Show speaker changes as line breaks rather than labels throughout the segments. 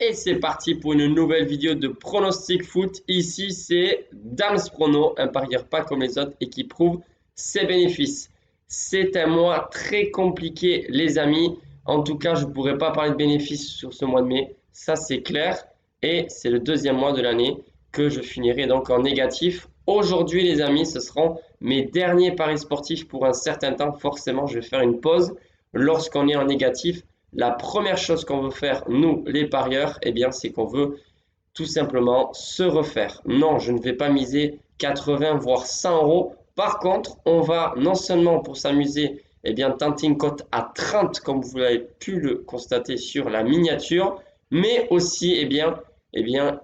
Et c'est parti pour une nouvelle vidéo de pronostic foot. Ici, c'est Dams Prono, un parieur pas comme les autres et qui prouve ses bénéfices. C'est un mois très compliqué, les amis. En tout cas, je ne pourrais pas parler de bénéfices sur ce mois de mai. Ça, c'est clair. Et c'est le deuxième mois de l'année que je finirai donc en négatif. Aujourd'hui, les amis, ce seront mes derniers paris sportifs pour un certain temps. Forcément, je vais faire une pause lorsqu'on est en négatif. La première chose qu'on veut faire, nous, les parieurs, eh bien, c'est qu'on veut tout simplement se refaire. Non, je ne vais pas miser 80 voire 100 euros. Par contre, on va non seulement pour s'amuser, eh bien, tenter une cote à 30, comme vous l'avez pu le constater sur la miniature, mais aussi,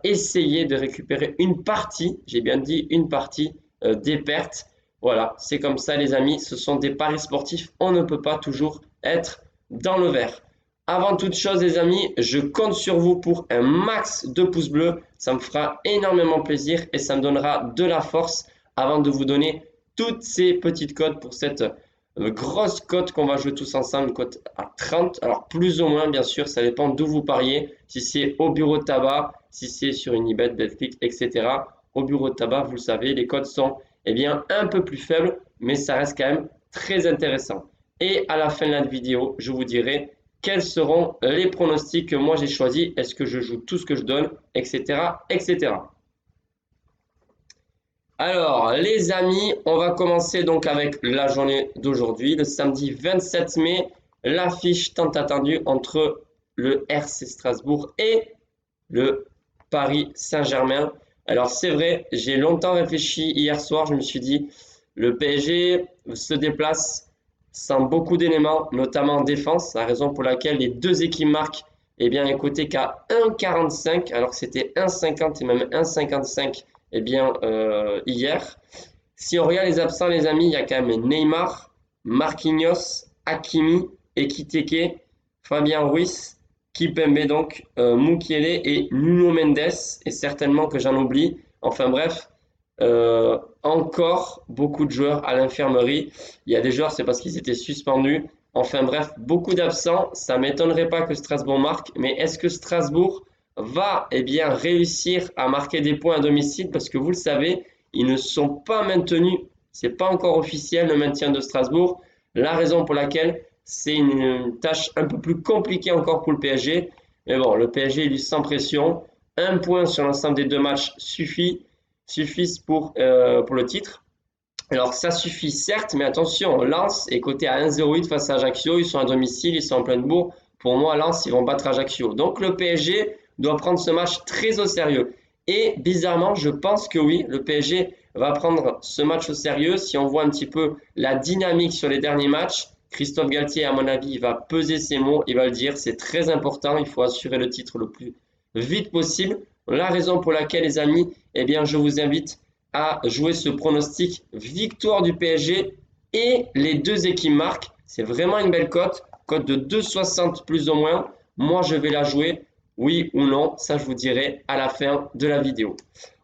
essayer de récupérer une partie, j'ai bien dit une partie des pertes. Voilà, c'est comme ça, les amis. Ce sont des paris sportifs. On ne peut pas toujours être dans le vert. Avant toute chose, les amis, je compte sur vous pour un max de pouces bleus. Ça me fera énormément plaisir et ça me donnera de la force avant de vous donner toutes ces petites cotes pour cette grosse cote qu'on va jouer tous ensemble, une cote à 30. Alors, plus ou moins, bien sûr, ça dépend d'où vous pariez. Si c'est au bureau de tabac, si c'est sur une Unibet, Betclic, etc. Au bureau de tabac, vous le savez, les cotes sont un peu plus faibles, mais ça reste quand même très intéressant. Et à la fin de la vidéo, je vous dirai quels seront les pronostics que moi j'ai choisis, est-ce que je joue tout ce que je donne, etc. etc. Alors les amis, on va commencer donc avec la journée d'aujourd'hui, le samedi 27 mai, l'affiche tant attendue entre le RC Strasbourg et le Paris Saint-Germain. Alors c'est vrai, j'ai longtemps réfléchi hier soir, je me suis dit, le PSG se déplace sans beaucoup d'éléments, notamment en défense, la raison pour laquelle les deux équipes marquent est coté qu'à 1,45 alors que c'était 1,50 et même 1,55 hier. Si on regarde les absents, les amis, il y a quand même Neymar, Marquinhos, Hakimi, Ekitike, Fabien Ruiz, Kipembe donc, Mukiele et Nuno Mendes, et certainement que j'en oublie. Enfin bref, encore beaucoup de joueurs à l'infirmerie. Il y a des joueurs, c'est parce qu'ils étaient suspendus. Enfin bref, beaucoup d'absents. Ça ne m'étonnerait pas que Strasbourg marque, mais est-ce que Strasbourg va réussir à marquer des points à domicile? Parce que vous le savez, ils ne sont pas maintenus. Ce n'est pas encore officiel le maintien de Strasbourg. La raison pour laquelle c'est une tâche un peu plus compliquée encore pour le PSG. Mais bon, le PSG il est sans pression. Un point sur l'ensemble des deux matchs suffisent pour le titre. Alors ça suffit certes, mais attention, Lens est coté à 1,08 face à Ajaccio, ils sont à domicile, ils sont en pleine bourre. Pour moi, Lens, ils vont battre Ajaccio. Donc le PSG doit prendre ce match très au sérieux. Et bizarrement, je pense que oui, le PSG va prendre ce match au sérieux. Si on voit un petit peu la dynamique sur les derniers matchs, Christophe Galtier, à mon avis, il va peser ses mots, il va le dire, c'est très important, il faut assurer le titre le plus vite possible. La raison pour laquelle, les amis, je vous invite à jouer ce pronostic victoire du PSG et les deux équipes marquent. C'est vraiment une belle cote, cote de 2,60 plus ou moins. Moi, je vais la jouer, oui ou non, ça je vous dirai à la fin de la vidéo.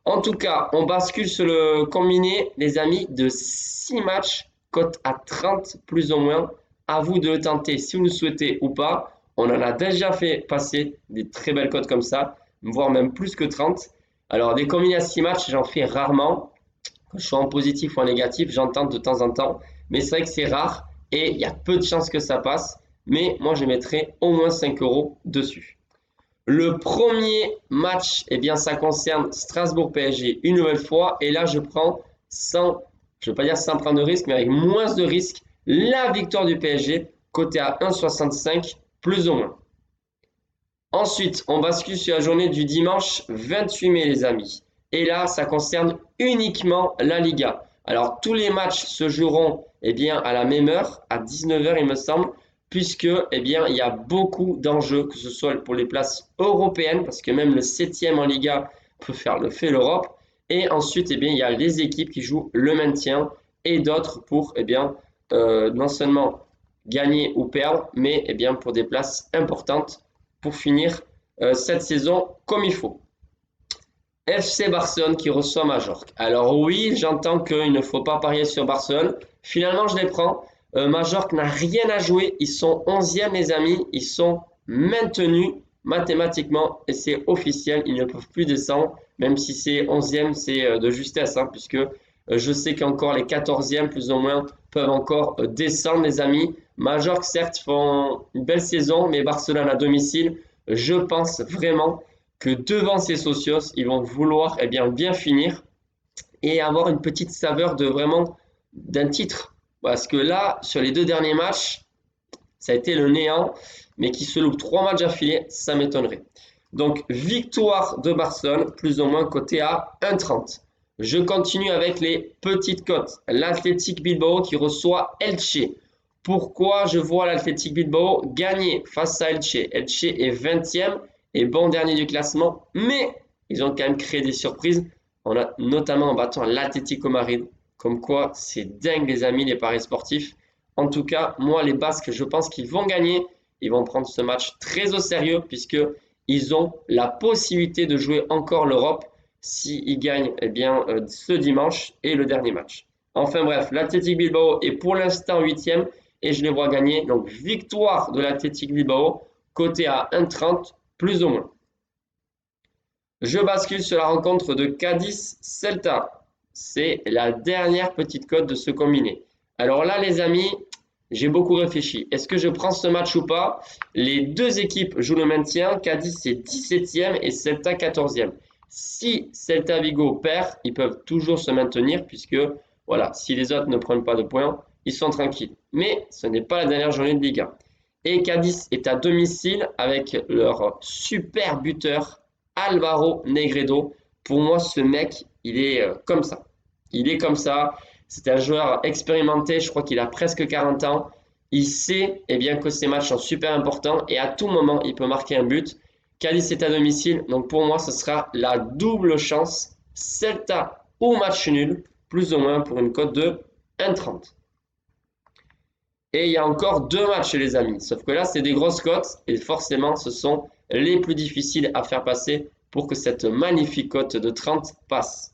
En tout cas, on bascule sur le combiné, les amis, de 6 matchs, cote à 30 plus ou moins. À vous de le tenter si vous le souhaitez ou pas. On en a déjà fait passer des très belles cotes comme ça, voire même plus que 30. Alors, des combinés à 6 matchs, j'en fais rarement. Quand je suis en positif ou en négatif, j'en tente de temps en temps. Mais c'est vrai que c'est rare et il y a peu de chances que ça passe. Mais moi, je mettrai au moins 5 euros dessus. Le premier match, ça concerne Strasbourg-PSG une nouvelle fois. Et là, je prends je ne veux pas dire sans prendre de risque, mais avec moins de risque, la victoire du PSG, côté à 1,65 plus ou moins. Ensuite, on bascule sur la journée du dimanche 28 mai, les amis. Et là, ça concerne uniquement la Liga. Alors, tous les matchs se joueront à la même heure, à 19h, il me semble, puisque il y a beaucoup d'enjeux, que ce soit pour les places européennes, parce que même le 7e en Liga peut faire le fait l'Europe. Et ensuite, il y a les équipes qui jouent le maintien et d'autres pour non seulement gagner ou perdre, mais pour des places importantes pour finir cette saison comme il faut. FC Barcelone qui reçoit Majorque. Alors oui, j'entends qu'il ne faut pas parier sur Barcelone. Finalement, je les prends. Majorque n'a rien à jouer. Ils sont 11e, les amis. Ils sont maintenus. mathématiquement, et c'est officiel, ils ne peuvent plus descendre, même si c'est 11e, c'est de justesse, hein, puisque je sais qu'encore les 14e, plus ou moins, peuvent encore descendre, les amis. Majorque, certes, font une belle saison, mais Barcelone à domicile, je pense vraiment que devant ces socios, ils vont vouloir bien finir et avoir une petite saveur de vraiment d'un titre. Parce que là, sur les 2 derniers matchs, ça a été le néant, mais qui se loupe 3 matchs affilés, ça m'étonnerait. Donc, victoire de Barcelone, plus ou moins coté à 1,30. Je continue avec les petites cotes. L'Athletic Bilbao qui reçoit Elche. Pourquoi je vois l'Athletic Bilbao gagner face à Elche? Elche est 20e et bon dernier du classement, mais ils ont quand même créé des surprises. On a notamment en battant l'Atlético Madrid. Comme quoi, c'est dingue les amis, les paris sportifs. En tout cas, moi, les Basques, je pense qu'ils vont gagner. Ils vont prendre ce match très au sérieux puisqu'ils ont la possibilité de jouer encore l'Europe s'ils gagnent ce dimanche et le dernier match. Enfin bref, l'Athletic Bilbao est pour l'instant 8e et je les vois gagner. Donc victoire de l'Athletic Bilbao, côté à 1,30 plus ou moins. Je bascule sur la rencontre de Cadiz-Celta. C'est la dernière petite cote de ce combiné. Alors là, les amis, j'ai beaucoup réfléchi. Est-ce que je prends ce match ou pas? Les deux équipes jouent le maintien. Cadiz, c'est 17e et Celta, 14e. Si Celta Vigo perd, ils peuvent toujours se maintenir puisque, voilà, si les autres ne prennent pas de points, ils sont tranquilles. Mais ce n'est pas la dernière journée de Liga. Et Cadiz est à domicile avec leur super buteur, Álvaro Negredo. Pour moi, ce mec, il est comme ça. Il est comme ça. C'est un joueur expérimenté. Je crois qu'il a presque 40 ans. Il sait que ces matchs sont super importants et à tout moment, il peut marquer un but. Cadiz est à domicile. Donc pour moi, ce sera la double chance. Celta ou match nul, plus ou moins pour une cote de 1,30. Et il y a encore 2 matchs, les amis. Sauf que là, c'est des grosses cotes et forcément, ce sont les plus difficiles à faire passer pour que cette magnifique cote de 30 passe.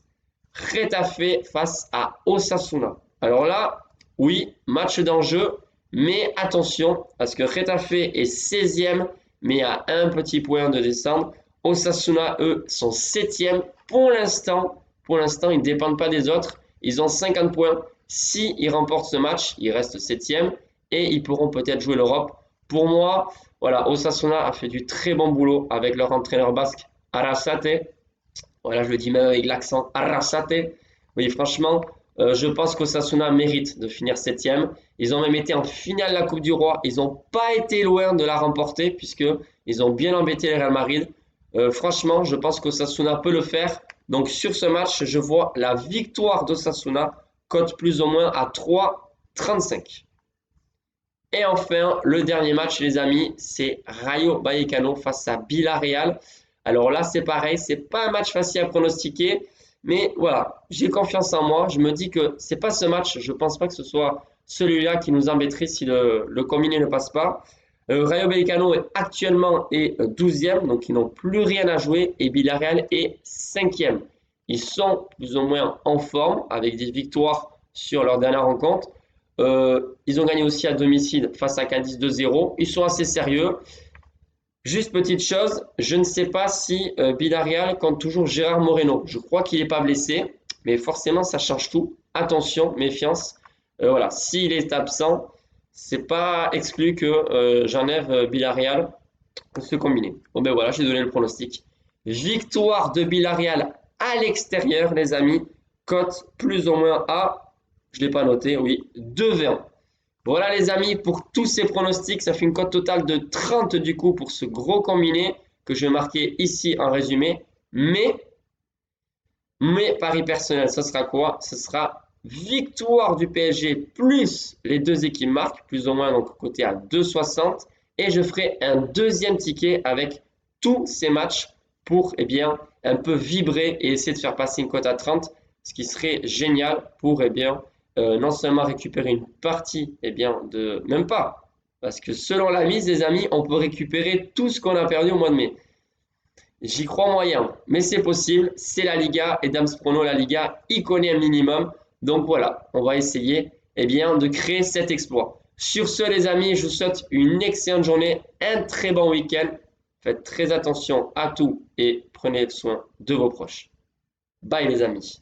Getafe face à Osasuna. Alors là, oui, match d'enjeu, mais attention, parce que Getafe est 16e, mais à un petit point de descendre. Osasuna, eux, sont 7e. Pour l'instant, ils ne dépendent pas des autres. Ils ont 50 points. S'ils remportent ce match, ils restent 7e et ils pourront peut-être jouer l'Europe. Pour moi, voilà, Osasuna a fait du très bon boulot avec leur entraîneur basque, Arrasate. Voilà, je le dis même avec l'accent, Arrasate. Oui, franchement, je pense qu'Osasuna mérite de finir 7e. Ils ont même été en finale de la Coupe du Roi. Ils n'ont pas été loin de la remporter puisqu'ils ont bien embêté le Real Madrid. Franchement, je pense qu'Osasuna peut le faire. Donc sur ce match, je vois la victoire d'Osasuna, cote plus ou moins à 3,35. Et enfin, le dernier match, les amis, c'est Rayo Vallecano face à Villarreal. Alors là, c'est pareil, c'est pas un match facile à pronostiquer, mais voilà, j'ai confiance en moi. Je me dis que c'est pas ce match, je pense pas que ce soit celui-là qui nous embêterait si le combiné ne passe pas. Rayo Vallecano est actuellement 12e, donc ils n'ont plus rien à jouer, et Villarreal est 5e. Ils sont plus ou moins en forme avec des victoires sur leur dernière rencontre. Ils ont gagné aussi à domicile face à Cadiz 2-0. Ils sont assez sérieux. Juste petite chose, je ne sais pas si Villarreal compte toujours Gérard Moreno. Je crois qu'il n'est pas blessé, mais forcément ça change tout. Attention, méfiance. Voilà, s'il est absent, c'est pas exclu que j'enlève Villarreal pour se combiner. Bon ben voilà, j'ai donné le pronostic. Victoire de Villarreal à l'extérieur, les amis. Cote plus ou moins à, je ne l'ai pas noté, oui, 2,20. Voilà les amis, pour tous ces pronostics, ça fait une cote totale de 30 du coup pour ce gros combiné que je vais marquer ici en résumé. Mais mes paris personnels, ce sera quoi? Ce sera victoire du PSG plus les deux équipes marquent, plus ou moins donc côté à 2,60. Et je ferai un deuxième ticket avec tous ces matchs pour un peu vibrer et essayer de faire passer une cote à 30, ce qui serait génial pour non seulement récupérer une partie, même pas, parce que selon la mise, les amis, on peut récupérer tout ce qu'on a perdu au mois de mai. J'y crois moyen, mais c'est possible, c'est la Liga, et Dams Prono, la Liga, y connaît un minimum, donc voilà, on va essayer de créer cet exploit. Sur ce, les amis, je vous souhaite une excellente journée, un très bon week-end, Faites très attention à tout et prenez soin de vos proches. Bye les amis.